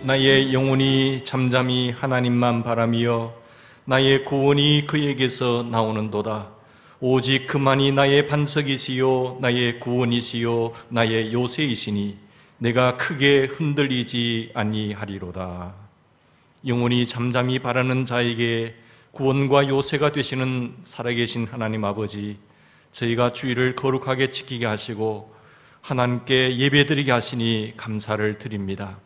나의 영혼이 잠잠히 하나님만 바라며 나의 구원이 그에게서 나오는도다. 오직 그만이 나의 반석이시요 나의 구원이시요 나의 요새이시니 내가 크게 흔들리지 아니하리로다. 영혼이 잠잠히 바라는 자에게 구원과 요새가 되시는 살아계신 하나님 아버지, 저희가 주일을 거룩하게 지키게 하시고 하나님께 예배드리게 하시니 감사를 드립니다.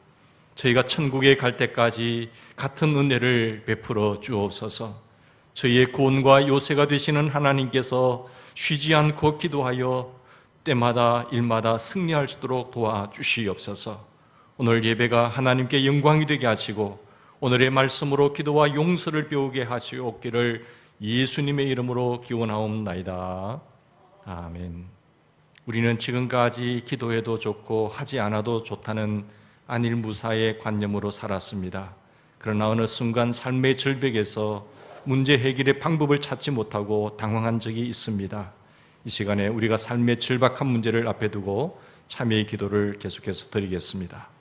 저희가 천국에 갈 때까지 같은 은혜를 베풀어 주옵소서. 저희의 구원과 요새가 되시는 하나님께서 쉬지 않고 기도하여 때마다 일마다 승리할 수 있도록 도와주시옵소서. 오늘 예배가 하나님께 영광이 되게 하시고 오늘의 말씀으로 기도와 용서를 배우게 하시옵기를 예수님의 이름으로 기원하옵나이다. 아멘. 우리는 지금까지 기도해도 좋고 하지 않아도 좋다는 안일무사의 관념으로 살았습니다. 그러나 어느 순간 삶의 절벽에서 문제 해결의 방법을 찾지 못하고 당황한 적이 있습니다. 이 시간에 우리가 삶의 절박한 문제를 앞에 두고 참회의 기도를 계속해서 드리겠습니다.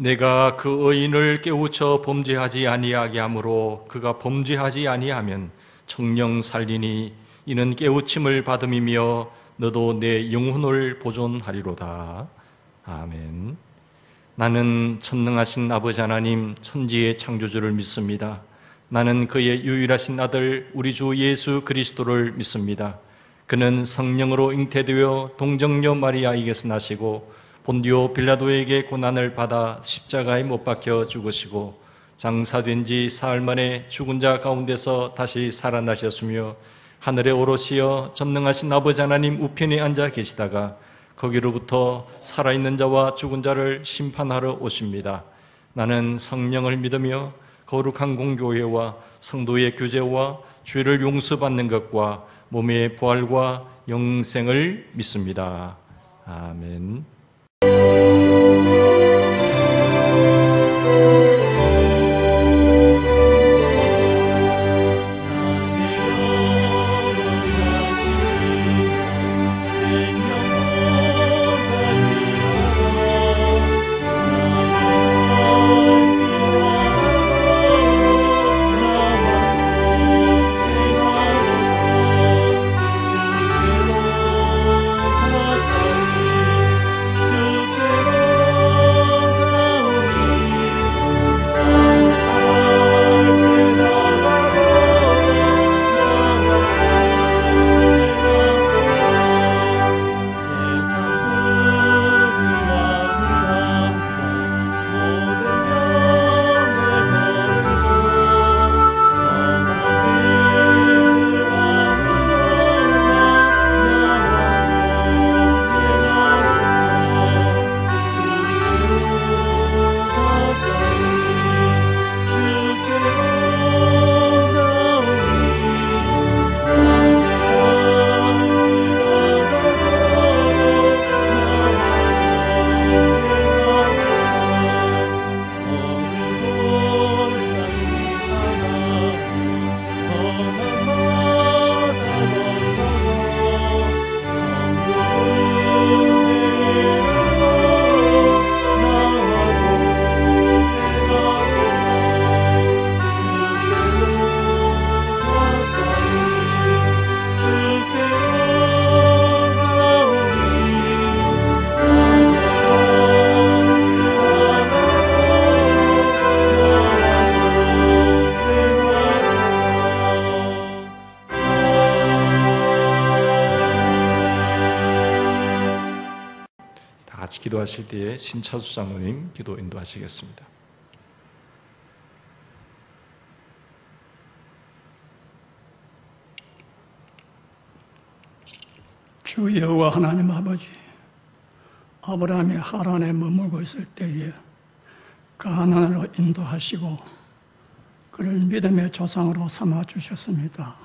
내가 그 의인을 깨우쳐 범죄하지 아니하게 하므로 그가 범죄하지 아니하면 청령 살리니 이는 깨우침을 받음이며 너도 내 영혼을 보존하리로다. 아멘. 나는 전능하신 아버지 하나님 천지의 창조주를 믿습니다. 나는 그의 유일하신 아들 우리 주 예수 그리스도를 믿습니다. 그는 성령으로 잉태되어 동정녀 마리아에게서 나시고 본디오 빌라도에게 고난을 받아 십자가에 못 박혀 죽으시고 장사된 지 사흘 만에 죽은 자 가운데서 다시 살아나셨으며 하늘에 오르시어 전능하신 아버지 하나님 우편에 앉아 계시다가 거기로부터 살아있는 자와 죽은 자를 심판하러 오십니다. 나는 성령을 믿으며 거룩한 공교회와 성도의 교제와 죄를 용서받는 것과 몸의 부활과 영생을 믿습니다. 아멘. 기도하실 때에 신차수 장로님 기도 인도하시겠습니다. 주 여호와 하나님 아버지, 아브라함이 하란에 머물고 있을 때에 가나안으로 인도하시고 그를 믿음의 조상으로 삼아 주셨습니다.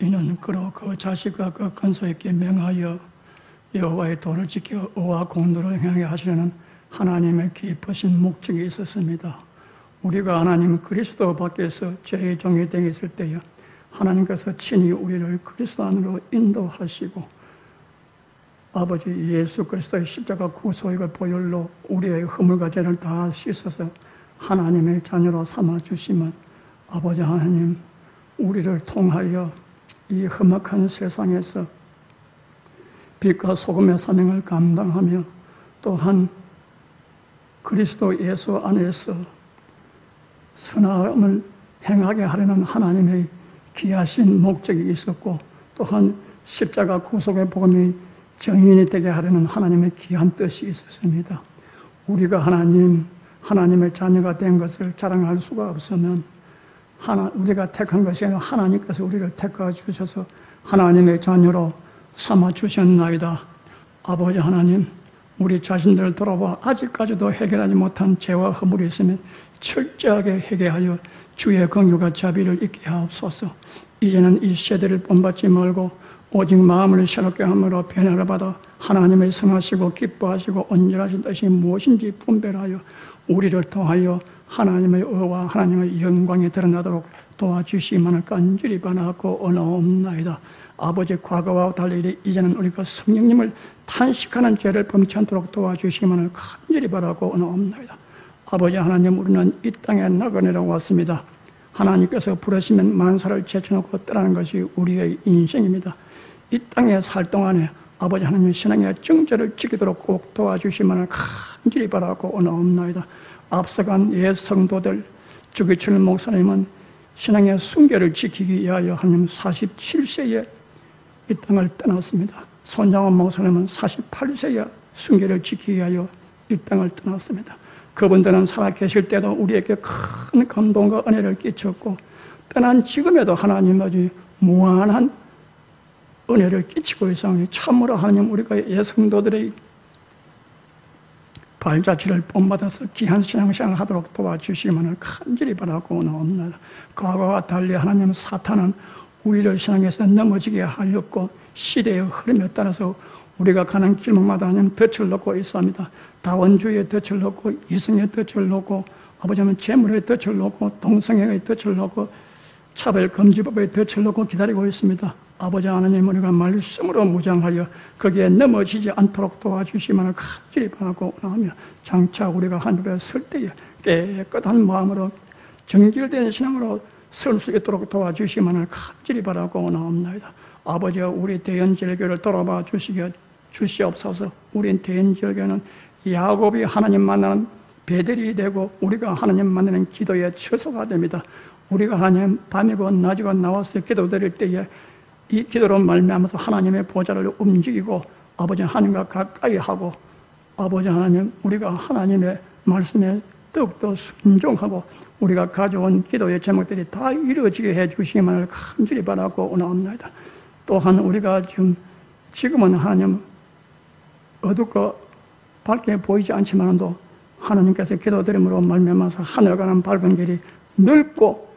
이는 그로 그 자식과 그 근소에게 명하여 여호와의 도를 지켜 의와 공도를 행하게 하시려는 하나님의 깊으신 목적이 있었습니다. 우리가 하나님 그리스도 밖에서 죄의 종이 되어 있을 때에 하나님께서 친히 우리를 그리스도 안으로 인도하시고 아버지 예수 그리스도의 십자가 구속의 보혈로 우리의 허물과 죄를 다 씻어서 하나님의 자녀로 삼아주시면 아버지 하나님 우리를 통하여 이 험악한 세상에서 빛과 소금의 사명을 감당하며 또한 그리스도 예수 안에서 선함을 행하게 하려는 하나님의 귀하신 목적이 있었고 또한 십자가 구속의 복음이 정인이 되게 하려는 하나님의 귀한 뜻이 있었습니다. 우리가 하나님의 자녀가 된 것을 자랑할 수가 없으면 우리가 택한 것이 아니라 하나님께서 우리를 택하 주셔서 하나님의 자녀로 삼아 주셨나이다. 아버지 하나님, 우리 자신들을 돌아봐 아직까지도 해결하지 못한 죄와 허물이 있으면 철저하게 해결하여 주의 긍휼과 자비를 있게 하옵소서. 이제는 이 세대를 본받지 말고 오직 마음을 새롭게 함으로 변화를 받아 하나님의 선하시고 기뻐하시고 온전하신 뜻이 무엇인지 분별하여 우리를 통하여 하나님의 의와 하나님의 영광이 드러나도록 도와주시기만을 간절히 바라고 원하옵나이다. 아버지 과거와 달리 이제는 우리가 성령님을 탄식하는 죄를 범치 않도록 도와주시기만을 간절히 바라고 원하옵나이다. 아버지 하나님, 우리는 이 땅에 나그네라고 왔습니다. 하나님께서 부르시면 만사를 제쳐놓고 떠나는 것이 우리의 인생입니다. 이 땅에 살 동안에 아버지 하나님의 신앙의 정죄를 지키도록 꼭 도와주시기만을 간절히 바라고 원하옵나이다. 앞서간 옛 성도들 주기철 목사님은 신앙의 순결을 지키기 위하여 하나님 47세에 이 땅을 떠났습니다. 손장원 목사님은 48세에 순결을 지키기 위하여 이 땅을 떠났습니다. 그분들은 살아계실 때도 우리에게 큰 감동과 은혜를 끼쳤고 떠난 지금에도 하나님 아주 무한한 은혜를 끼치고 있사오니 참으로 하나님 우리가 예성도들의 발자취를 본받아서 귀한 신앙생활을 하도록 도와주시기만을 간절히 바라고 원하옵나이다. 과거와 달리 하나님 사탄은 우리를 신앙에서 넘어지게 하였고 시대의 흐름에 따라서 우리가 가는 길목마다 하나님 덫을 놓고 있습니다. 다원주의의 덫을 놓고 이성의 덫을 놓고 아버지는 재물의 덫을 놓고 동성애의 덫을 놓고 차별금지법의 덫을 놓고 기다리고 있습니다. 아버지 하나님, 우리가 말씀으로 무장하여 거기에 넘어지지 않도록 도와주시기만을 간절히 바라고 원하며 장차 우리가 하늘에 설 때에 깨끗한 마음으로 정결된 신앙으로 설 수 있도록 도와주시기만을 간절히 바라고 원하옵나이다. 아버지와 우리 대연절교를 돌아봐 주시옵소서. 우리 대연절교는 야곱이 하나님 만나는 베델이 되고 우리가 하나님 만나는 기도의 처소가 됩니다. 우리가 하나님 밤이고 낮이고 나와서 기도드릴 때에 이 기도로 말미암아서 하나님의 보좌를 움직이고 아버지 하나님과 가까이 하고 아버지 하나님 우리가 하나님의 말씀에 더욱더 순종하고 우리가 가져온 기도의 제목들이 다 이루어지게 해주시기만을 간절히 바라고 원하옵나이다. 또한 우리가 지금은 하나님 어둡고 밝게 보이지 않지만도 하나님께서 기도드림으로 말미암아서 하늘 가는 밝은 길이 넓고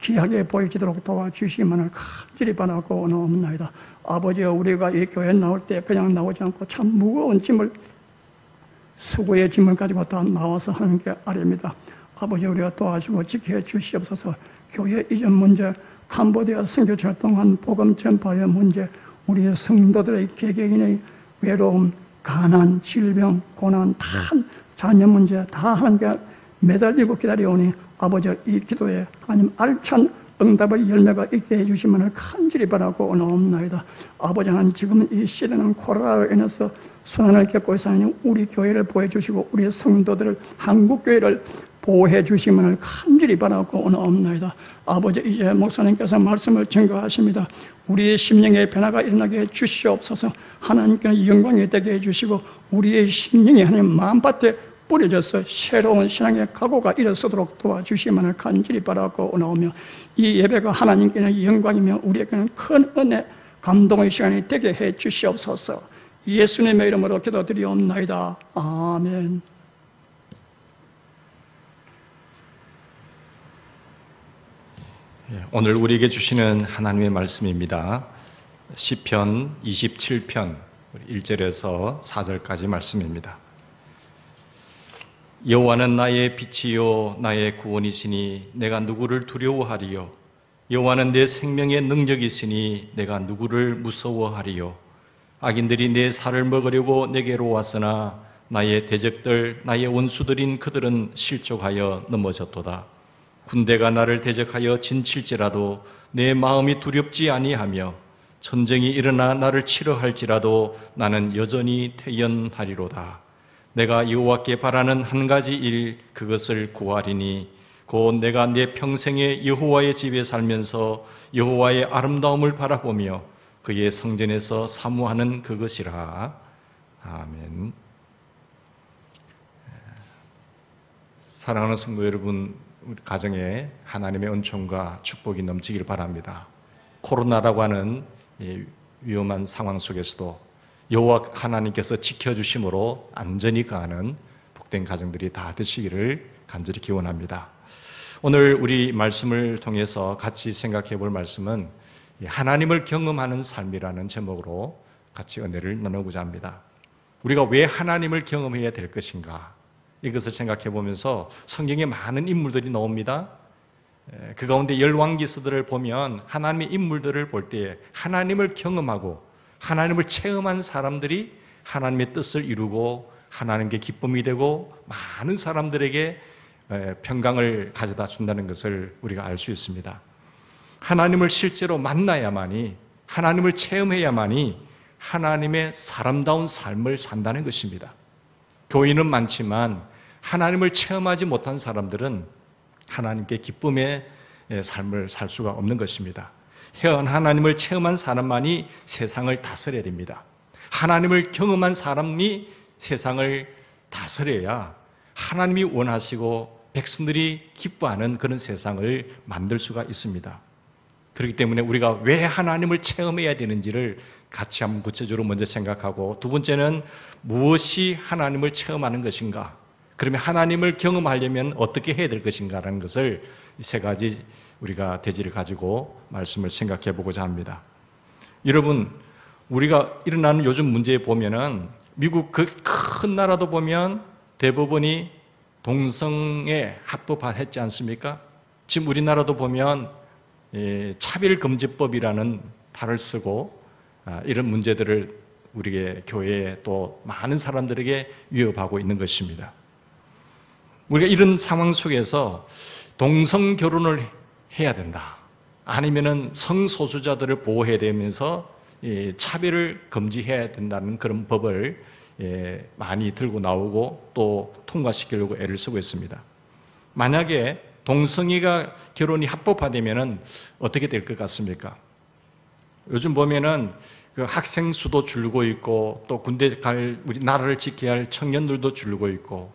귀하게 보이지도록 도와주시기만을 간절히 바라고 원하옵나이다. 아버지여, 우리가 이 교회에 나올 때 그냥 나오지 않고 참 무거운 짐을 수고의 짐을 가지고 다 나와서 하나님께 아뢰입니다. 아버지, 우리가 도와주고 지켜 주시옵소서. 교회 이전 문제, 캄보디아 선교 활동한 복음 전파의 문제, 우리 성도들의 개개인의 외로움, 가난, 질병, 고난, 다 자녀 문제 다 하나님께 매달리고 기다려오니 아버지 이 기도에 하나님 알찬 응답의 열매가 있게 해주시면 간절히 바라고 원하옵나이다. 아버지 하나님, 지금 이 시대는 코로나로 인해서 순환을 겪고 있사오니 우리 교회를 보호해주시고 우리 성도들을 한국교회를 보호해 주시면 간절히 바라고 원하옵나이다. 아버지, 이제 목사님께서 말씀을 증거하십니다. 우리의 심령의 변화가 일어나게 해주시옵소서. 하나님께는 영광이 되게 해주시고 우리의 심령이 하나님 마음밭에 뿌려져서 새로운 신앙의 각오가 일어서도록 도와주시기만을 간절히 바라고 원하오며 이 예배가 하나님께는 영광이며 우리에게는 큰 은혜, 감동의 시간이 되게 해 주시옵소서. 예수님의 이름으로 기도드리옵나이다. 아멘. 오늘 우리에게 주시는 하나님의 말씀입니다. 시편 27편 1절에서 4절까지 말씀입니다. 여호와는 나의 빛이요 나의 구원이시니 내가 누구를 두려워하리요. 여호와는 내 생명의 능력이시니 내가 누구를 무서워하리요. 악인들이 내 살을 먹으려고 내게로 왔으나 나의 대적들 나의 원수들인 그들은 실족하여 넘어졌도다. 군대가 나를 대적하여 진칠지라도 내 마음이 두렵지 아니하며 전쟁이 일어나 나를 치러 할지라도 나는 여전히 태연하리로다. 내가 여호와께 바라는 한 가지 일 그것을 구하리니 곧 내가 내 평생에 여호와의 집에 살면서 여호와의 아름다움을 바라보며 그의 성전에서 사모하는 그것이라. 아멘. 사랑하는 성도 여러분, 우리 가정에 하나님의 은총과 축복이 넘치길 바랍니다. 코로나라고 하는 위험한 상황 속에서도 여호와 하나님께서 지켜주심으로 안전히 가는 복된 가정들이 다 되시기를 간절히 기원합니다. 오늘 우리 말씀을 통해서 같이 생각해 볼 말씀은 하나님을 경험하는 삶이라는 제목으로 같이 은혜를 나누고자 합니다. 우리가 왜 하나님을 경험해야 될 것인가, 이것을 생각해 보면서 성경에 많은 인물들이 나옵니다. 그 가운데 열왕기서들을 보면 하나님의 인물들을 볼 때 하나님을 경험하고 하나님을 체험한 사람들이 하나님의 뜻을 이루고 하나님께 기쁨이 되고 많은 사람들에게 평강을 가져다 준다는 것을 우리가 알 수 있습니다. 하나님을 실제로 만나야만이, 하나님을 체험해야만이 하나님의 사람다운 삶을 산다는 것입니다. 교인은 많지만 하나님을 체험하지 못한 사람들은 하나님께 기쁨의 삶을 살 수가 없는 것입니다. 하나님을 체험한 사람만이 세상을 다스려야 됩니다. 하나님을 경험한 사람이 세상을 다스려야 하나님이 원하시고 백성들이 기뻐하는 그런 세상을 만들 수가 있습니다. 그렇기 때문에 우리가 왜 하나님을 체험해야 되는지를 같이 한번 구체적으로 먼저 생각하고, 두 번째는 무엇이 하나님을 체험하는 것인가, 그러면 하나님을 경험하려면 어떻게 해야 될 것인가라는 것을 세 가지 우리가 대지를 가지고 말씀을 생각해 보고자 합니다. 여러분, 우리가 일어나는 요즘 문제에 보면은 미국 그 큰 나라도 보면 대법원이 동성애 합법화했지 않습니까? 지금 우리나라도 보면 차별금지법이라는 탈을 쓰고 이런 문제들을 우리의 교회에 또 많은 사람들에게 위협하고 있는 것입니다. 우리가 이런 상황 속에서 동성 결혼을 해야 된다, 아니면은 성소수자들을 보호해야 되면서 차별을 금지해야 된다는 그런 법을 많이 들고 나오고 또 통과시키려고 애를 쓰고 있습니다. 만약에 동성애가 결혼이 합법화되면은 어떻게 될 것 같습니까? 요즘 보면은 그 학생 수도 줄고 있고, 또 군대 갈, 우리 나라를 지켜야 할 청년들도 줄고 있고,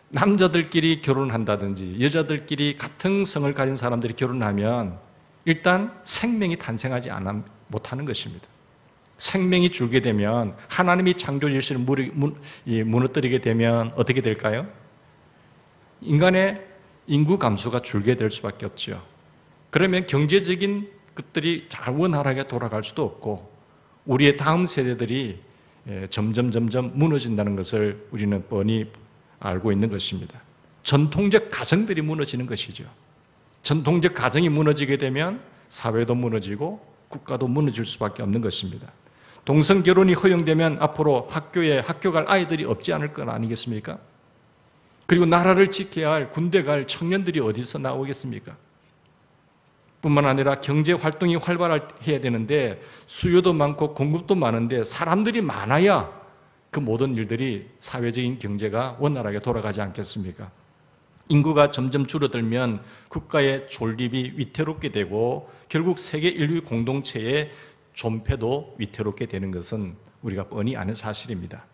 남자들끼리 결혼한다든지 여자들끼리 같은 성을 가진 사람들이 결혼하면 일단 생명이 탄생하지 못하는 것입니다. 생명이 줄게 되면, 하나님이 창조 질서를 무너뜨리게 되면 어떻게 될까요? 인간의 인구 감소가 줄게 될 수밖에 없죠. 그러면 경제적인 것들이 잘 원활하게 돌아갈 수도 없고, 우리의 다음 세대들이 점점 무너진다는 것을 우리는 뻔히 알고 있는 것입니다. 전통적 가정들이 무너지는 것이죠. 전통적 가정이 무너지게 되면 사회도 무너지고 국가도 무너질 수밖에 없는 것입니다. 동성 결혼이 허용되면 앞으로 학교에 학교 갈 아이들이 없지 않을 건 아니겠습니까? 그리고 나라를 지켜야 할, 군대 갈 청년들이 어디서 나오겠습니까? 뿐만 아니라 경제 활동이 활발해야 되는데 수요도 많고 공급도 많은데 사람들이 많아야 그 모든 일들이, 사회적인 경제가 원활하게 돌아가지 않겠습니까? 인구가 점점 줄어들면 국가의 존립이 위태롭게 되고 결국 세계 인류 공동체의 존폐도 위태롭게 되는 것은 우리가 뻔히 아는 사실입니다.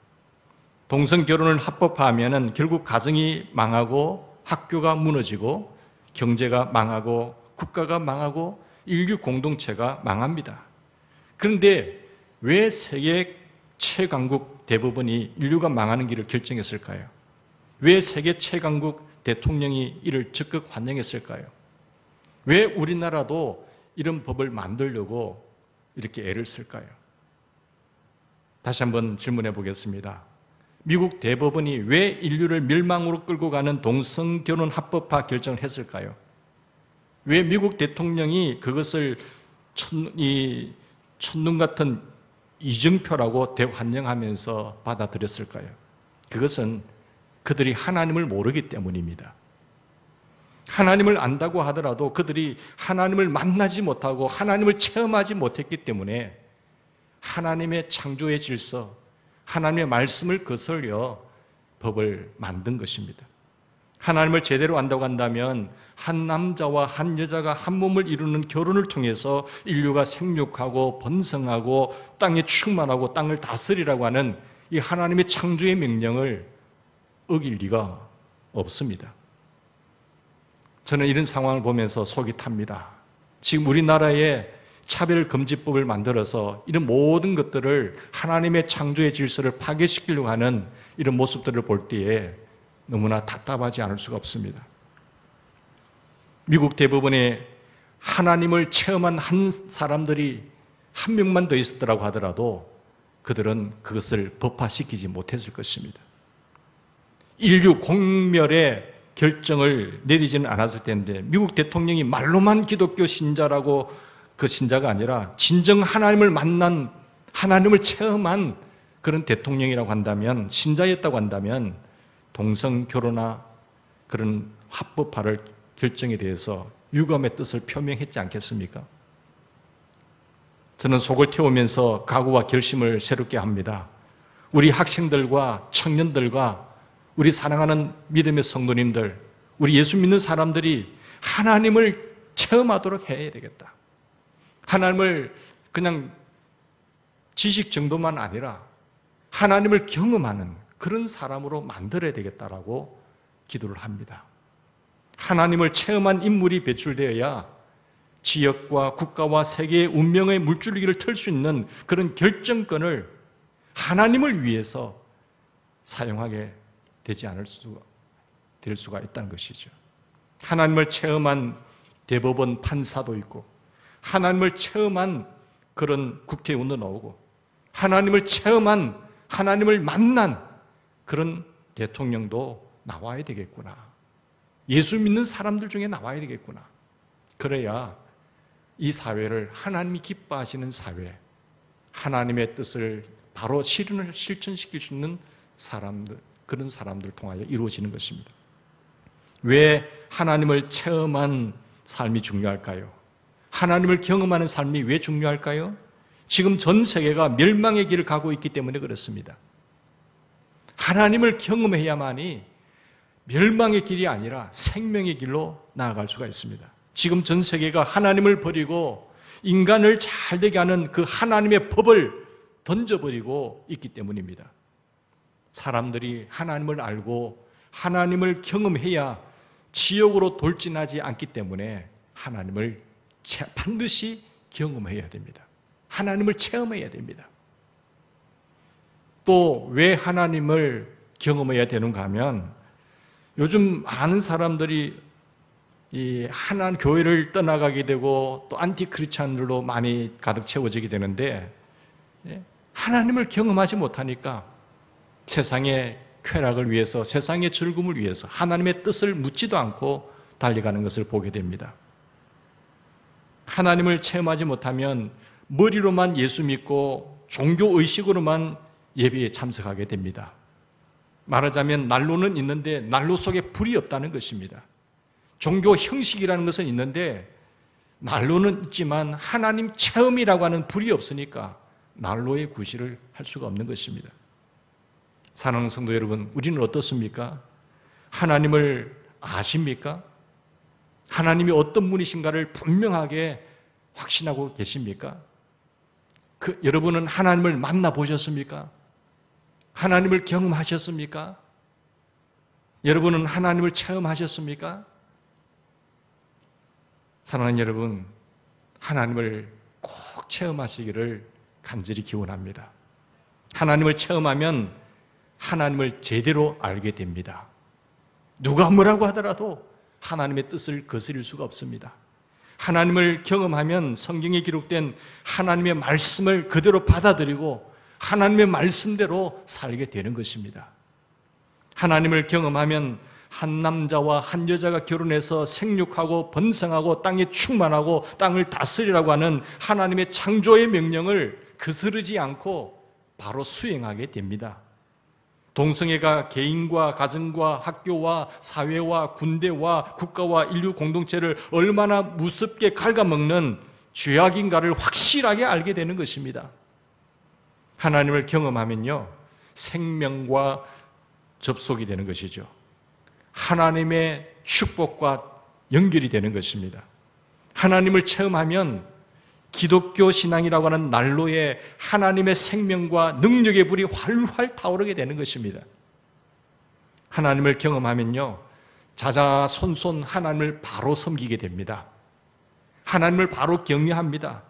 동성 결혼을 합법화하면 결국 가정이 망하고 학교가 무너지고 경제가 망하고 국가가 망하고 인류 공동체가 망합니다. 그런데 왜 세계 최강국 대법원이 인류가 망하는 길을 결정했을까요? 왜 세계 최강국 대통령이 이를 적극 환영했을까요? 왜 우리나라도 이런 법을 만들려고 이렇게 애를 쓸까요? 다시 한번 질문해 보겠습니다. 미국 대법원이 왜 인류를 멸망으로 끌고 가는 동성결혼 합법화 결정을 했을까요? 왜 미국 대통령이 그것을 첫눈 같은 이정표라고 대환영하면서 받아들였을까요? 그것은 그들이 하나님을 모르기 때문입니다. 하나님을 안다고 하더라도 그들이 하나님을 만나지 못하고 하나님을 체험하지 못했기 때문에 하나님의 창조의 질서, 하나님의 말씀을 거슬려 법을 만든 것입니다. 하나님을 제대로 안다고 한다면 한 남자와 한 여자가 한 몸을 이루는 결혼을 통해서 인류가 생육하고 번성하고 땅에 충만하고 땅을 다스리라고 하는 이 하나님의 창조의 명령을 어길 리가 없습니다. 저는 이런 상황을 보면서 속이 탑니다. 지금 우리나라에 차별금지법을 만들어서 이런 모든 것들을 하나님의 창조의 질서를 파괴시키려고 하는 이런 모습들을 볼 때에 너무나 답답하지 않을 수가 없습니다. 미국 대법원에 하나님을 체험한 한 사람들이 한 명만 더 있었더라고 하더라도 그들은 그것을 법화시키지 못했을 것입니다. 인류 공멸의 결정을 내리지는 않았을 텐데 미국 대통령이 말로만 기독교 신자라고 그 신자가 아니라 진정 하나님을 만난, 하나님을 체험한 그런 대통령이라고 한다면, 신자였다고 한다면 동성 결혼이나 그런 합법화를 결정에 대해서 유감의 뜻을 표명했지 않겠습니까? 저는 속을 태우면서 각오와 결심을 새롭게 합니다. 우리 학생들과 청년들과 우리 사랑하는 믿음의 성도님들, 우리 예수 믿는 사람들이 하나님을 체험하도록 해야 되겠다. 하나님을 그냥 지식 정도만 아니라 하나님을 경험하는 그런 사람으로 만들어야 되겠다라고 기도를 합니다. 하나님을 체험한 인물이 배출되어야 지역과 국가와 세계의 운명의 물줄기를 틀 수 있는 그런 결정권을 하나님을 위해서 사용하게 되지 않을 될 수가 있다는 것이죠. 하나님을 체험한 대법원 판사도 있고 하나님을 체험한 그런 국회의원도 나오고 하나님을 체험한 하나님을 만난 그런 대통령도 나와야 되겠구나. 예수 믿는 사람들 중에 나와야 되겠구나. 그래야 이 사회를 하나님이 기뻐하시는 사회, 하나님의 뜻을 바로 실천시킬 수 있는 사람들, 그런 사람들을 통하여 이루어지는 것입니다. 왜 하나님을 체험한 삶이 중요할까요? 하나님을 경험하는 삶이 왜 중요할까요? 지금 전 세계가 멸망의 길을 가고 있기 때문에 그렇습니다. 하나님을 경험해야만이 멸망의 길이 아니라 생명의 길로 나아갈 수가 있습니다. 지금 전 세계가 하나님을 버리고 인간을 잘되게 하는 그 하나님의 법을 던져버리고 있기 때문입니다. 사람들이 하나님을 알고 하나님을 경험해야 지옥으로 돌진하지 않기 때문에 하나님을 반드시 경험해야 됩니다. 하나님을 체험해야 됩니다. 또 왜 하나님을 경험해야 되는가 하면 요즘 많은 사람들이 이 하나님 교회를 떠나가게 되고 또 안티크리스찬들로 많이 가득 채워지게 되는데 하나님을 경험하지 못하니까 세상의 쾌락을 위해서, 세상의 즐거움을 위해서 하나님의 뜻을 묻지도 않고 달려가는 것을 보게 됩니다. 하나님을 체험하지 못하면 머리로만 예수 믿고 종교의식으로만 예배에 참석하게 됩니다. 말하자면 난로는 있는데 난로 속에 불이 없다는 것입니다. 종교 형식이라는 것은 있는데 난로는 있지만 하나님 체험이라고 하는 불이 없으니까 난로의 구실을 할 수가 없는 것입니다. 사랑하는 성도 여러분, 우리는 어떻습니까? 하나님을 아십니까? 하나님이 어떤 분이신가를 분명하게 확신하고 계십니까? 여러분은 하나님을 만나보셨습니까? 하나님을 경험하셨습니까? 여러분은 하나님을 체험하셨습니까? 사랑하는 여러분, 하나님을 꼭 체험하시기를 간절히 기원합니다. 하나님을 체험하면 하나님을 제대로 알게 됩니다. 누가 뭐라고 하더라도 하나님의 뜻을 거스릴 수가 없습니다. 하나님을 경험하면 성경에 기록된 하나님의 말씀을 그대로 받아들이고 하나님의 말씀대로 살게 되는 것입니다. 하나님을 경험하면 한 남자와 한 여자가 결혼해서 생육하고 번성하고 땅에 충만하고 땅을 다스리라고 하는 하나님의 창조의 명령을 거스르지 않고 바로 수행하게 됩니다. 동성애가 개인과 가정과 학교와 사회와 군대와 국가와 인류 공동체를 얼마나 무섭게 갉아먹는 죄악인가를 확실하게 알게 되는 것입니다. 하나님을 경험하면요, 생명과 접속이 되는 것이죠. 하나님의 축복과 연결이 되는 것입니다. 하나님을 체험하면 기독교 신앙이라고 하는 난로에 하나님의 생명과 능력의 불이 활활 타오르게 되는 것입니다. 하나님을 경험하면요, 자자손손 하나님을 바로 섬기게 됩니다. 하나님을 바로 경외합니다.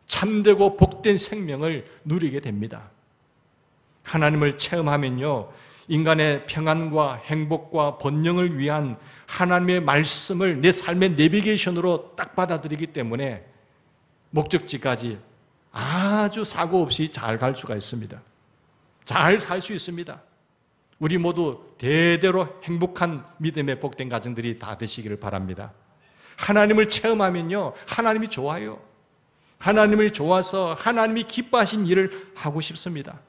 참되고 복된 생명을 누리게 됩니다. 하나님을 체험하면요, 인간의 평안과 행복과 번영을 위한 하나님의 말씀을 내 삶의 내비게이션으로 딱 받아들이기 때문에 목적지까지 아주 사고 없이 잘 갈 수가 있습니다. 잘 살 수 있습니다. 우리 모두 대대로 행복한 믿음의 복된 가정들이 다 되시기를 바랍니다. 하나님을 체험하면요, 하나님이 좋아요. 하나님을 좋아서 하나님이 기뻐하신 일을 하고 싶습니다.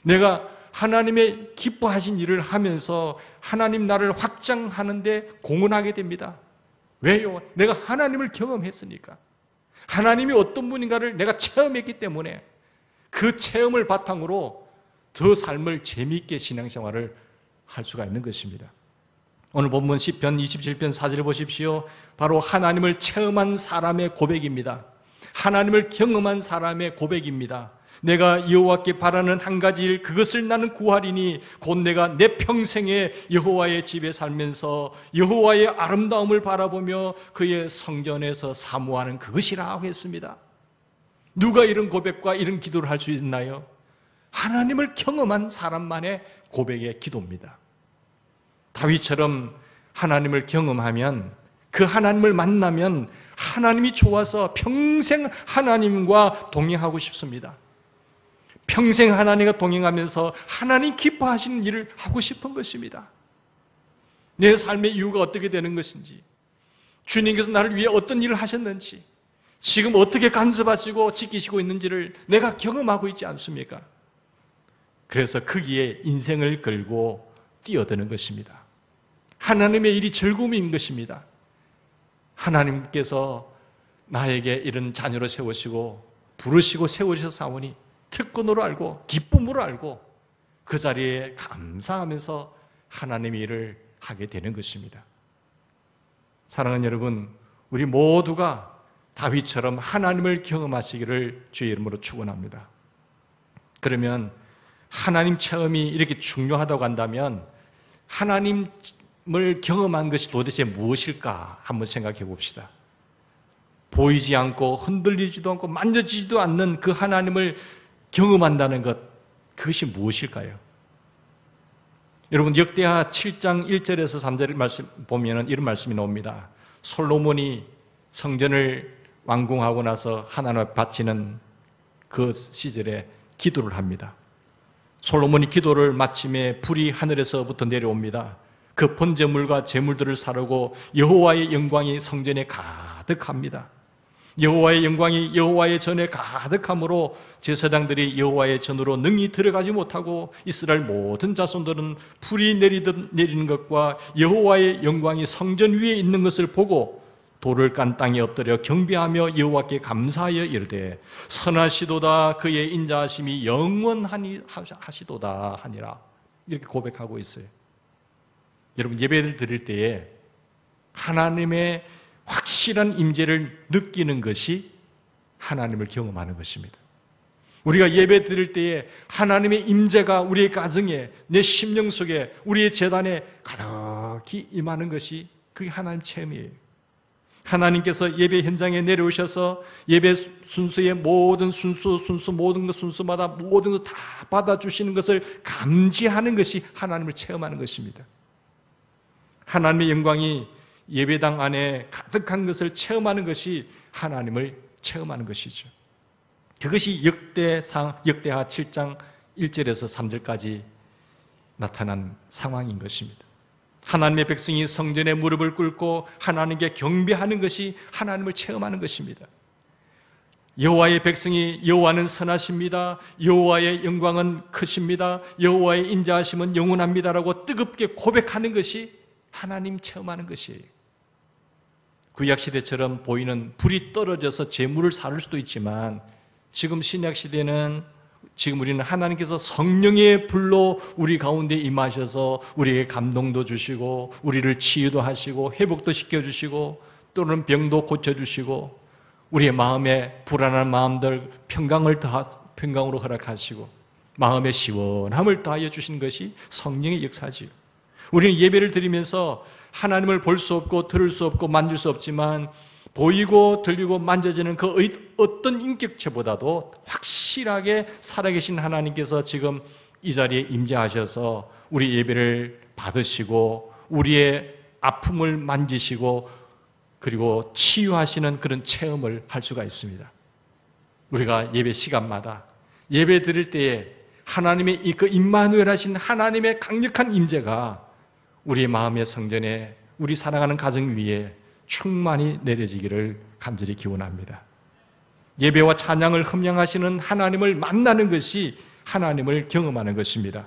내가 하나님의 기뻐하신 일을 하면서 하나님 나를 확장하는데 공헌하게 됩니다. 왜요? 내가 하나님을 경험했으니까. 하나님이 어떤 분인가를 내가 체험했기 때문에 그 체험을 바탕으로 더 삶을 재미있게 신앙생활을 할 수가 있는 것입니다. 오늘 본문 시편 27편 4절을 보십시오. 바로 하나님을 체험한 사람의 고백입니다. 하나님을 경험한 사람의 고백입니다. 내가 여호와께 바라는 한 가지 일, 그것을 나는 구하리니 곧 내가 내 평생에 여호와의 집에 살면서 여호와의 아름다움을 바라보며 그의 성전에서 사모하는 그것이라고 했습니다. 누가 이런 고백과 이런 기도를 할 수 있나요? 하나님을 경험한 사람만의 고백의 기도입니다. 다윗처럼 하나님을 경험하면, 그 하나님을 만나면 하나님이 좋아서 평생 하나님과 동행하고 싶습니다. 평생 하나님과 동행하면서 하나님 기뻐하시는 일을 하고 싶은 것입니다. 내 삶의 이유가 어떻게 되는 것인지, 주님께서 나를 위해 어떤 일을 하셨는지, 지금 어떻게 간섭하시고 지키시고 있는지를 내가 경험하고 있지 않습니까? 그래서 거기에 인생을 걸고 뛰어드는 것입니다. 하나님의 일이 즐거움인 것입니다. 하나님께서 나에게 이런 자녀로 세우시고 부르시고 세우셔사오니 특권으로 알고 기쁨으로 알고 그 자리에 감사하면서 하나님의 일을 하게 되는 것입니다. 사랑하는 여러분, 우리 모두가 다윗처럼 하나님을 경험하시기를 주의 이름으로 축원합니다. 그러면 하나님 체험이 이렇게 중요하다고 한다면 하나님을 경험한 것이 도대체 무엇일까 한번 생각해 봅시다. 보이지 않고 흔들리지도 않고 만져지지도 않는 그 하나님을 경험한다는 것, 그것이 무엇일까요? 여러분, 역대하 7장 1절에서 3절 말씀 보면 이런 말씀이 나옵니다. 솔로몬이 성전을 완공하고 나서 하나님 앞에 바치는 그 시절에 기도를 합니다. 솔로몬이 기도를 마침에 불이 하늘에서부터 내려옵니다. 그 번제물과 제물들을 사르고 여호와의 영광이 성전에 가득합니다. 여호와의 영광이 여호와의 전에 가득함으로 제사장들이 여호와의 전으로 능히 들어가지 못하고 이스라엘 모든 자손들은 불이 내리는 것과 여호와의 영광이 성전 위에 있는 것을 보고 돌을 깐 땅에 엎드려 경배하며 여호와께 감사하여 이르되 선하시도다, 그의 인자하심이 영원하니 하시도다 하니라, 이렇게 고백하고 있어요. 여러분, 예배를 드릴 때에 하나님의 확실한 임재를 느끼는 것이 하나님을 경험하는 것입니다. 우리가 예배 드릴 때에 하나님의 임재가 우리의 가정에, 내 심령 속에, 우리의 재단에 가득히 임하는 것이 그게 하나님 체험이에요. 하나님께서 예배 현장에 내려오셔서 예배 순수의 모든 모든 것 순수마다 모든 것 다 받아주시는 것을 감지하는 것이 하나님을 체험하는 것입니다. 하나님의 영광이 예배당 안에 가득한 것을 체험하는 것이 하나님을 체험하는 것이죠. 그것이 역대하 7장 1절에서 3절까지 나타난 상황인 것입니다. 하나님의 백성이 성전에 무릎을 꿇고 하나님께 경배하는 것이 하나님을 체험하는 것입니다. 여호와의 백성이 여호와는 선하십니다. 여호와의 영광은 크십니다. 여호와의 인자하심은 영원합니다라고 뜨겁게 고백하는 것이 하나님 체험하는 것이에요. 구약시대처럼 보이는 불이 떨어져서 재물을 사를 수도 있지만 지금 신약시대는 지금 우리는 하나님께서 성령의 불로 우리 가운데 임하셔서 우리에게 감동도 주시고 우리를 치유도 하시고 회복도 시켜주시고 또는 병도 고쳐주시고 우리의 마음에 불안한 마음들 평강으로 허락하시고 마음의 시원함을 더하여 주신 것이 성령의 역사지요. 우리는 예배를 드리면서 하나님을 볼 수 없고 들을 수 없고 만질 수 없지만 보이고 들리고 만져지는 그 어떤 인격체보다도 확실하게 살아계신 하나님께서 지금 이 자리에 임재하셔서 우리 예배를 받으시고 우리의 아픔을 만지시고 그리고 치유하시는 그런 체험을 할 수가 있습니다. 우리가 예배 시간마다 예배 드릴 때에 하나님의 그 임마누엘 하신 하나님의 강력한 임재가 우리의 마음의 성전에 우리 사랑하는 가정 위에 충만히 내려지기를 간절히 기원합니다. 예배와 찬양을 흠양하시는 하나님을 만나는 것이 하나님을 경험하는 것입니다.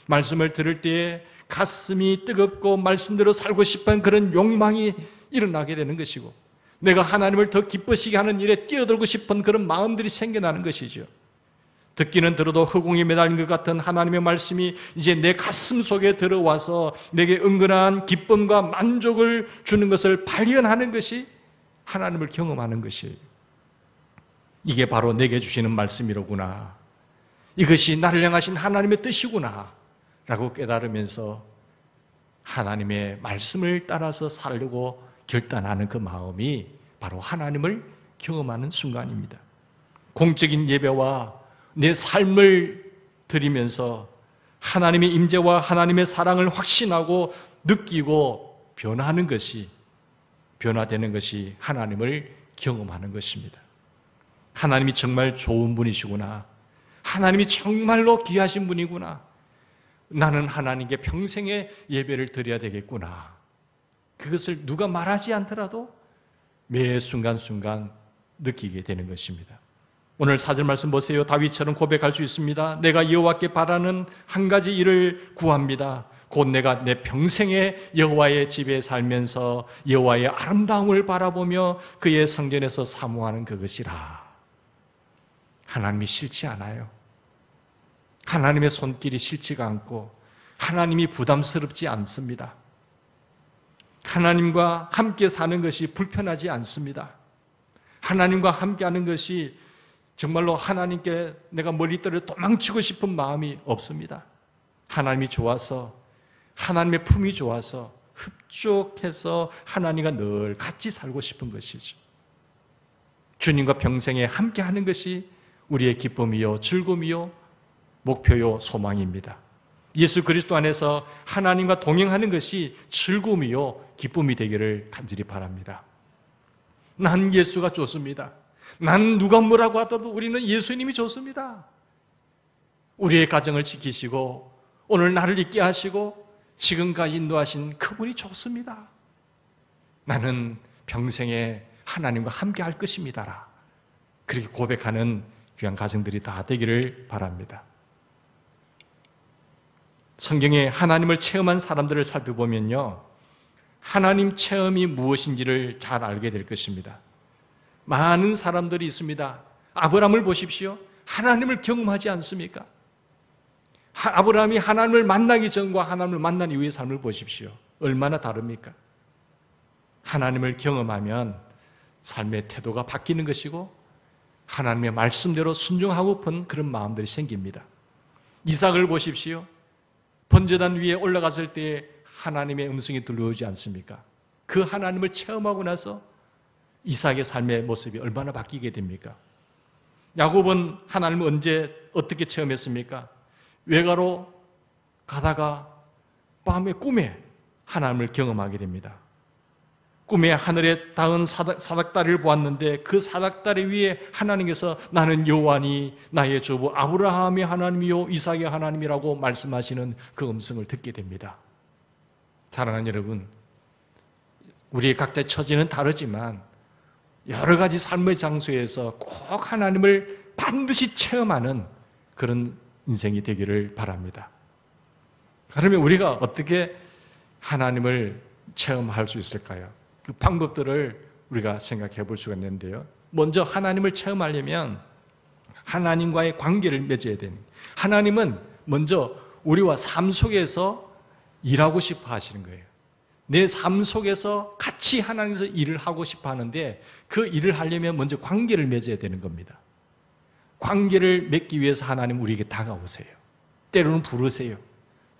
말씀을 들을 때에 가슴이 뜨겁고 말씀대로 살고 싶은 그런 욕망이 일어나게 되는 것이고 내가 하나님을 더 기쁘시게 하는 일에 뛰어들고 싶은 그런 마음들이 생겨나는 것이죠. 듣기는 들어도 허공에 매달린 것 같은 하나님의 말씀이 이제 내 가슴 속에 들어와서 내게 은근한 기쁨과 만족을 주는 것을 발견하는 것이 하나님을 경험하는 것이에요. 이게 바로 내게 주시는 말씀이로구나. 이것이 나를 향하신 하나님의 뜻이구나 라고 깨달으면서 하나님의 말씀을 따라서 살려고 결단하는 그 마음이 바로 하나님을 경험하는 순간입니다. 공적인 예배와 내 삶을 드리면서 하나님의 임재와 하나님의 사랑을 확신하고 느끼고 변화되는 것이 하나님을 경험하는 것입니다. 하나님이 정말 좋은 분이시구나. 하나님이 정말로 귀하신 분이구나. 나는 하나님께 평생의 예배를 드려야 되겠구나. 그것을 누가 말하지 않더라도 매 순간순간 느끼게 되는 것입니다. 오늘 4절 말씀 보세요. 다윗처럼 고백할 수 있습니다. 내가 여호와께 바라는 한 가지 일을 구합니다. 곧 내가 내 평생에 여호와의 집에 살면서 여호와의 아름다움을 바라보며 그의 성전에서 사모하는 그것이라. 하나님이 싫지 않아요. 하나님의 손길이 싫지가 않고 하나님이 부담스럽지 않습니다. 하나님과 함께 사는 것이 불편하지 않습니다. 하나님과 함께 하는 것이 정말로 하나님께 내가 멀리떨어 도망치고 싶은 마음이 없습니다. 하나님이 좋아서 하나님의 품이 좋아서 흡족해서 하나님과 늘 같이 살고 싶은 것이죠. 주님과 평생에 함께 하는 것이 우리의 기쁨이요 즐거움이요 목표요 소망입니다. 예수 그리스도 안에서 하나님과 동행하는 것이 즐거움이요 기쁨이 되기를 간절히 바랍니다. 난 예수가 좋습니다. 난 누가 뭐라고 하더라도 우리는 예수님이 좋습니다. 우리의 가정을 지키시고 오늘 나를 있게 하시고 지금까지 인도하신 그분이 좋습니다. 나는 평생에 하나님과 함께 할 것입니다라. 그렇게 고백하는 귀한 가정들이 다 되기를 바랍니다. 성경에 하나님을 체험한 사람들을 살펴보면요, 하나님 체험이 무엇인지를 잘 알게 될 것입니다. 많은 사람들이 있습니다. 아브라함을 보십시오. 하나님을 경험하지 않습니까? 아브라함이 하나님을 만나기 전과 하나님을 만난 이후의 삶을 보십시오. 얼마나 다릅니까? 하나님을 경험하면 삶의 태도가 바뀌는 것이고 하나님의 말씀대로 순종하고픈 그런 마음들이 생깁니다. 이삭을 보십시오. 번제단 위에 올라갔을 때 하나님의 음성이 들려오지 않습니까? 그 하나님을 체험하고 나서 이삭의 삶의 모습이 얼마나 바뀌게 됩니까? 야곱은 하나님을 언제 어떻게 체험했습니까? 외가로 가다가 밤에 꿈에 하나님을 경험하게 됩니다. 꿈에 하늘에 닿은 사닥다리를 보았는데 그 사닥다리 위에 하나님께서 나는 여호와니 나의 주부 아브라함의 하나님이요 이삭의 하나님이라고 말씀하시는 그 음성을 듣게 됩니다. 사랑하는 여러분, 우리의 각자의 처지는 다르지만 여러 가지 삶의 장소에서 꼭 하나님을 반드시 체험하는 그런 인생이 되기를 바랍니다. 그러면 우리가 어떻게 하나님을 체험할 수 있을까요? 그 방법들을 우리가 생각해 볼 수가 있는데요. 먼저 하나님을 체험하려면 하나님과의 관계를 맺어야 됩니다. 하나님은 먼저 우리와 삶 속에서 일하고 싶어 하시는 거예요. 내 삶 속에서 같이 하나님께서 일을 하고 싶어 하는데 그 일을 하려면 먼저 관계를 맺어야 되는 겁니다. 관계를 맺기 위해서 하나님 우리에게 다가오세요. 때로는 부르세요.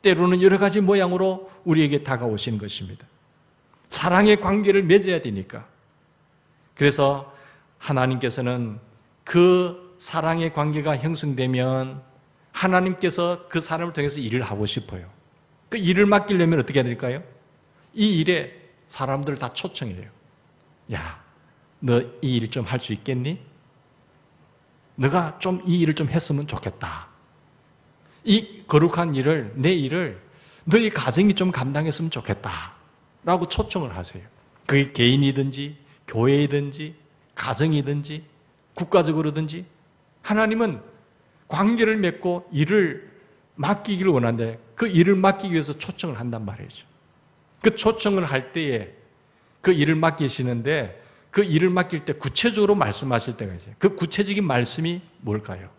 때로는 여러 가지 모양으로 우리에게 다가오시는 것입니다. 사랑의 관계를 맺어야 되니까. 그래서 하나님께서는 그 사랑의 관계가 형성되면 하나님께서 그 사람을 통해서 일을 하고 싶어요. 그 일을 맡기려면 어떻게 해야 될까요? 이 일에 사람들을 다 초청해요. 야, 너 이 일 좀 할 수 있겠니? 너가 좀 이 일을 좀 했으면 좋겠다. 이 거룩한 일을, 내 일을 너희 가정이 좀 감당했으면 좋겠다 라고 초청을 하세요. 그게 개인이든지 교회이든지 가정이든지 국가적으로든지 하나님은 관계를 맺고 일을 맡기기를 원하는데 그 일을 맡기기 위해서 초청을 한단 말이죠. 그 초청을 할 때에 그 일을 맡기시는데 그 일을 맡길 때 구체적으로 말씀하실 때가 있어요. 그 구체적인 말씀이 뭘까요?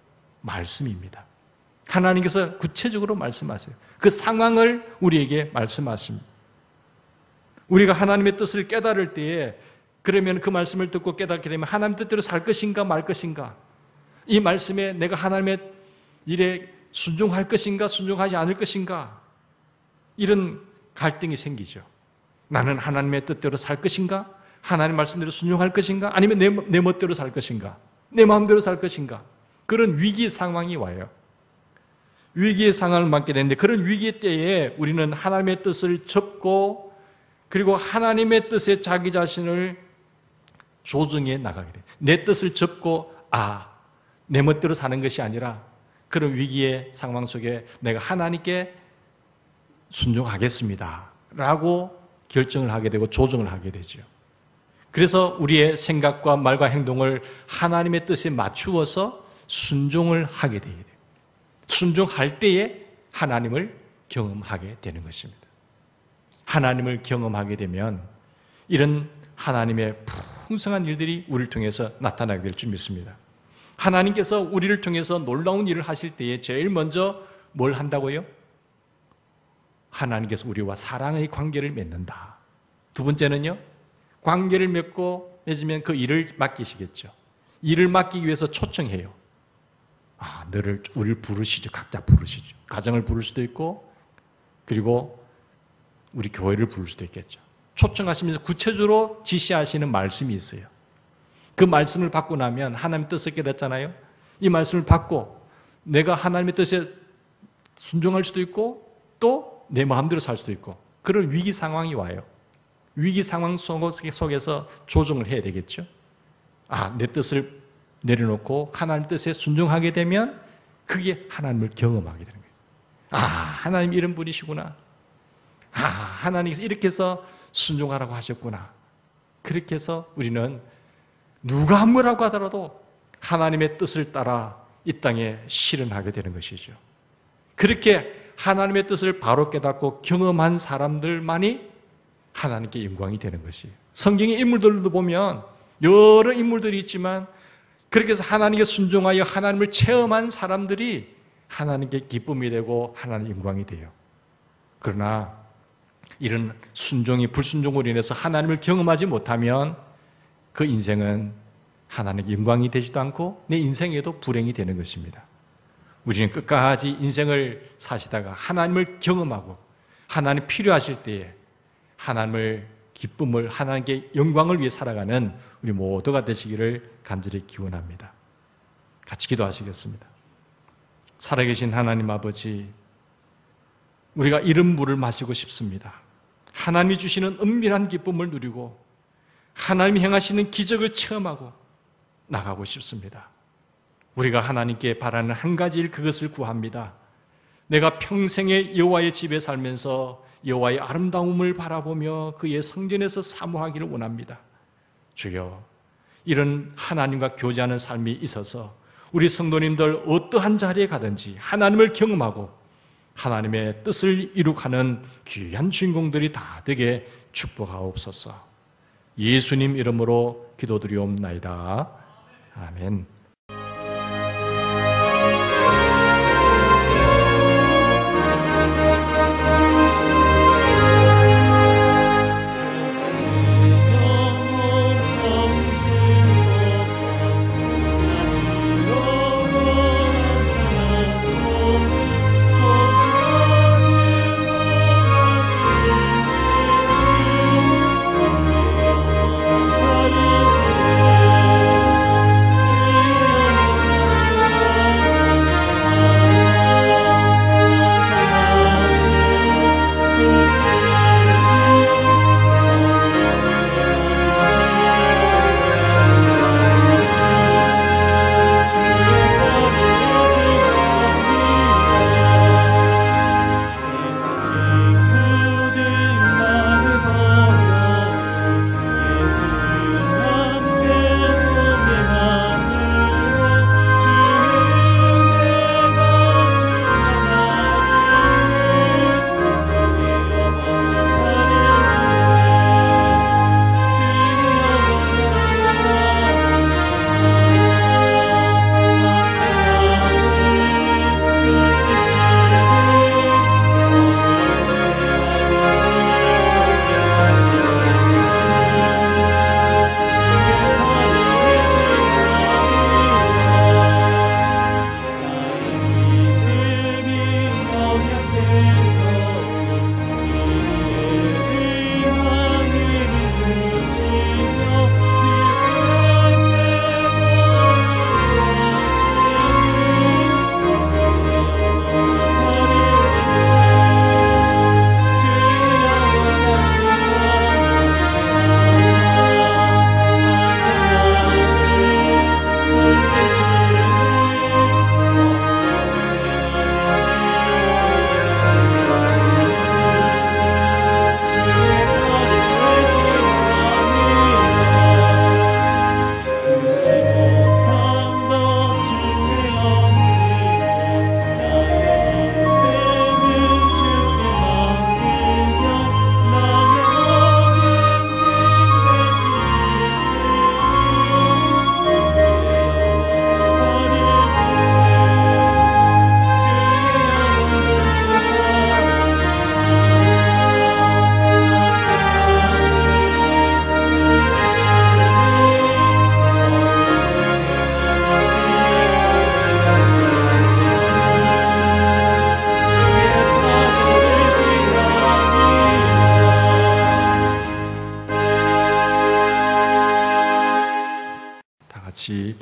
말씀입니다. 하나님께서 구체적으로 말씀하세요. 그 상황을 우리에게 말씀하십니다. 우리가 하나님의 뜻을 깨달을 때에 그러면 그 말씀을 듣고 깨닫게 되면 하나님 뜻대로 살 것인가 말 것인가, 이 말씀에 내가 하나님의 일에 순종할 것인가 순종하지 않을 것인가, 이런 갈등이 생기죠. 나는 하나님의 뜻대로 살 것인가, 하나님 말씀대로 순종할 것인가, 아니면 내 멋대로 살 것인가, 내 마음대로 살 것인가, 그런 위기 상황이 와요. 위기의 상황을 맞게 되는데 그런 위기 때에 우리는 하나님의 뜻을 접고 그리고 하나님의 뜻에 자기 자신을 조정해 나가게 돼요. 내 뜻을 접고 내 멋대로 사는 것이 아니라 그런 위기의 상황 속에 내가 하나님께 순종하겠습니다 라고 결정을 하게 되고 조정을 하게 되죠. 그래서 우리의 생각과 말과 행동을 하나님의 뜻에 맞추어서 순종을 하게 되게 돼요. 순종할 때에 하나님을 경험하게 되는 것입니다. 하나님을 경험하게 되면 이런 하나님의 풍성한 일들이 우리를 통해서 나타나게 될 줄 믿습니다. 하나님께서 우리를 통해서 놀라운 일을 하실 때에 제일 먼저 뭘 한다고요? 하나님께서 우리와 사랑의 관계를 맺는다. 두 번째는요, 관계를 맺으면 그 일을 맡기시겠죠. 일을 맡기기 위해서 초청해요. 우리를 부르시죠. 각자 부르시죠. 가정을 부를 수도 있고, 그리고 우리 교회를 부를 수도 있겠죠. 초청하시면서 구체적으로 지시하시는 말씀이 있어요. 그 말씀을 받고 나면 하나님의 뜻을 깨닫잖아요. 이 말씀을 받고 내가 하나님의 뜻에 순종할 수도 있고 또 내 마음대로 살 수도 있고, 그런 위기 상황이 와요. 위기 상황 속에서 조정을 해야 되겠죠. 내 뜻을 내려놓고 하나님 뜻에 순종하게 되면 그게 하나님을 경험하게 되는 거예요. 하나님 이런 분이시구나. 하나님께서 이렇게 해서 순종하라고 하셨구나. 그렇게 해서 우리는 누가 뭐라고 하더라도 하나님의 뜻을 따라 이 땅에 실현하게 되는 것이죠. 그렇게 하나님의 뜻을 바로 깨닫고 경험한 사람들만이 하나님께 영광이 되는 것이에요. 성경의 인물들도 보면 여러 인물들이 있지만 그렇게 해서 하나님께 순종하여 하나님을 체험한 사람들이 하나님께 기쁨이 되고 하나님 영광이 돼요. 그러나 이런 불순종으로 인해서 하나님을 경험하지 못하면 그 인생은 하나님께 영광이 되지도 않고 내 인생에도 불행이 되는 것입니다. 우리는 끝까지 인생을 사시다가 하나님을 경험하고 하나님 필요하실 때에 하나님을 기쁨을, 하나님께 영광을 위해 살아가는 우리 모두가 되시기를 간절히 기원합니다. 같이 기도하시겠습니다. 살아계신 하나님 아버지, 우리가 이런 물을 마시고 싶습니다. 하나님이 주시는 은밀한 기쁨을 누리고 하나님이 행하시는 기적을 체험하고 나가고 싶습니다. 우리가 하나님께 바라는 한 가지 일, 그것을 구합니다. 내가 평생에 여호와의 집에 살면서 여호와의 아름다움을 바라보며 그의 성전에서 사모하기를 원합니다. 주여, 이런 하나님과 교제하는 삶이 있어서 우리 성도님들 어떠한 자리에 가든지 하나님을 경험하고 하나님의 뜻을 이룩하는 귀한 주인공들이 다 되게 축복하옵소서. 예수님 이름으로 기도드리옵나이다. 아멘.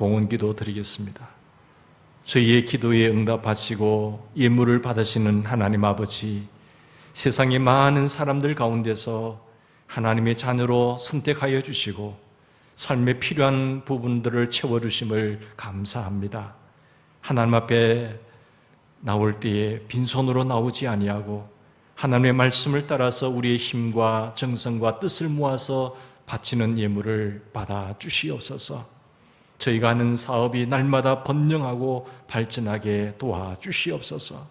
봉헌기도 드리겠습니다. 저희의 기도에 응답하시고 예물을 받으시는 하나님 아버지, 세상의 많은 사람들 가운데서 하나님의 자녀로 선택하여 주시고 삶에 필요한 부분들을 채워주심을 감사합니다. 하나님 앞에 나올 때에 빈손으로 나오지 아니하고 하나님의 말씀을 따라서 우리의 힘과 정성과 뜻을 모아서 바치는 예물을 받아 주시옵소서. 저희가 하는 사업이 날마다 번영하고 발전하게 도와주시옵소서.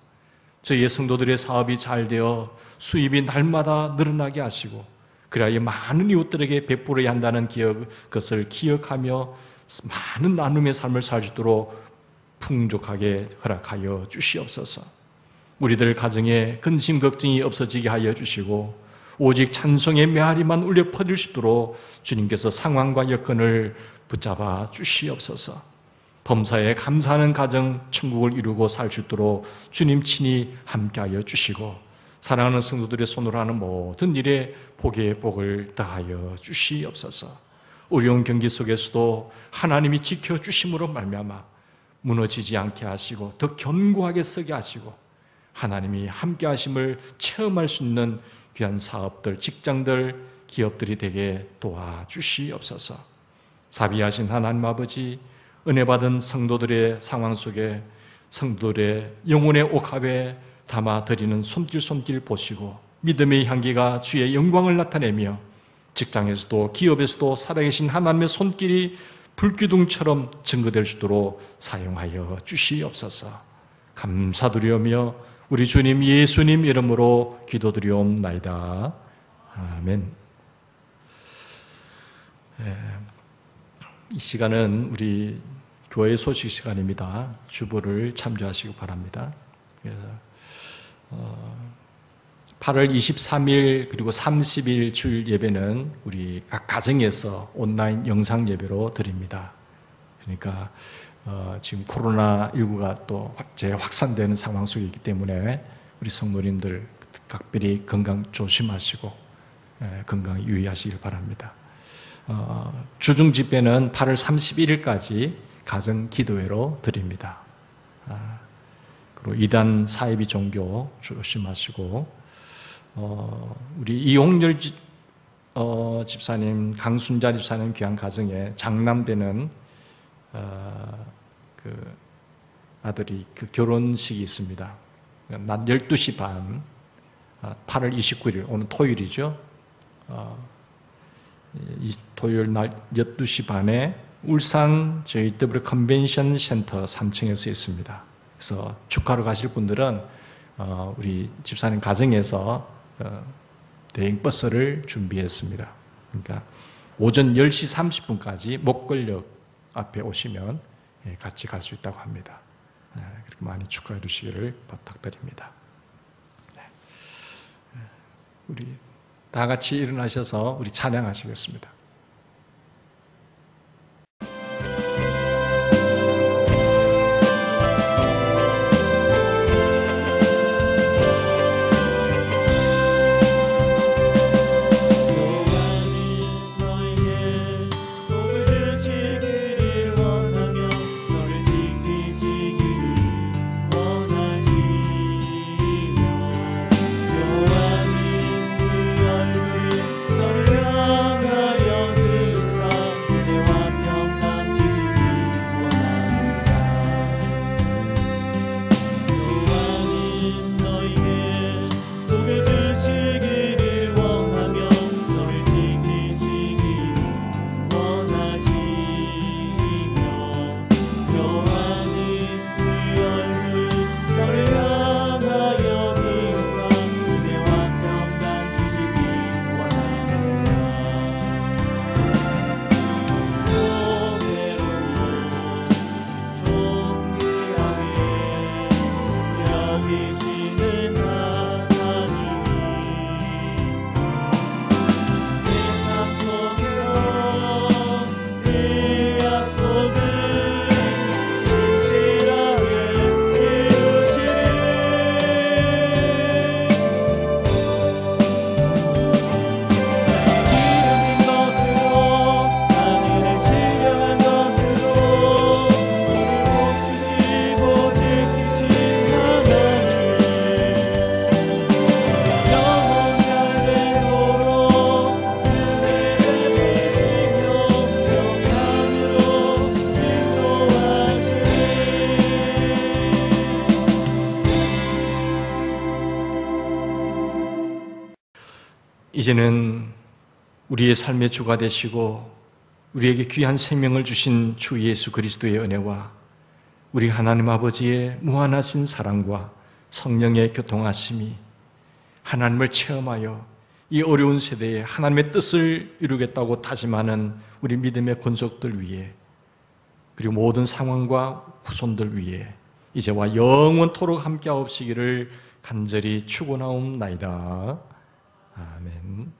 저희의 성도들의 사업이 잘 되어 수입이 날마다 늘어나게 하시고 그래야 많은 이웃들에게 베풀어야 한다는 것을 기억하며 많은 나눔의 삶을 살 수 있도록 풍족하게 허락하여 주시옵소서. 우리들 가정에 근심 걱정이 없어지게 하여 주시고 오직 찬송의 메아리만 울려 퍼질 수 있도록 주님께서 상황과 여건을 붙잡아 주시옵소서. 범사에 감사하는 가정 천국을 이루고 살 수 있도록 주님 친히 함께하여 주시고 사랑하는 성도들의 손으로 하는 모든 일에 복의 복을 더하여 주시옵소서. 어려운 경기 속에서도 하나님이 지켜주심으로 말미암아 무너지지 않게 하시고 더 견고하게 서게 하시고 하나님이 함께 하심을 체험할 수 있는 귀한 사업들, 직장들, 기업들이 되게 도와주시옵소서. 자비하신 하나님 아버지, 은혜 받은 성도들의 상황 속에 성도들의 영혼의 옥합에 담아드리는 손길 보시고 믿음의 향기가 주의 영광을 나타내며 직장에서도 기업에서도 살아계신 하나님의 손길이 불기둥처럼 증거될 수 있도록 사용하여 주시옵소서. 감사드리오며 우리 주님 예수님 이름으로 기도드리옵나이다. 아멘. 이 시간은 우리 교회 소식 시간입니다. 주보를 참조하시기 바랍니다. 8월 23일 그리고 30일 주일 예배는 우리 각 가정에서 온라인 영상 예배로 드립니다. 그러니까 지금 코로나19가 또 재확산되는 상황 속에 있기 때문에 우리 성도님들 각별히 건강 조심하시고 건강 유의하시길 바랍니다. 주중 집회는 8월 31일까지 가정 기도회로 드립니다. 그리고 이단 사이비 종교 조심하시고 우리 이용열 집사님, 강순자 집사님 귀한 가정에 장남되는 그 아들이 그 결혼식이 있습니다. 낮 12시 반, 8월 29일 오늘 토요일이죠. 이 토요일 날 12시 반에 울산 JW 컨벤션 센터 3층에서 있습니다. 그래서 축하로 가실 분들은 우리 집사님 가정에서 대행버스를 준비했습니다. 그러니까 오전 10시 30분까지 목걸역 앞에 오시면 같이 갈 수 있다고 합니다. 그렇게 많이 축하해 주시기를 부탁드립니다. 우리 다 같이 일어나셔서 우리 찬양하시겠습니다. 이제는 우리의 삶의 주가 되시고 우리에게 귀한 생명을 주신 주 예수 그리스도의 은혜와 우리 하나님 아버지의 무한하신 사랑과 성령의 교통하심이 하나님을 체험하여 이 어려운 세대에 하나님의 뜻을 이루겠다고 다짐하는 우리 믿음의 권속들 위에 그리고 모든 상황과 후손들 위에 이제와 영원토록 함께하옵시기를 간절히 축원하옵나이다. 아멘.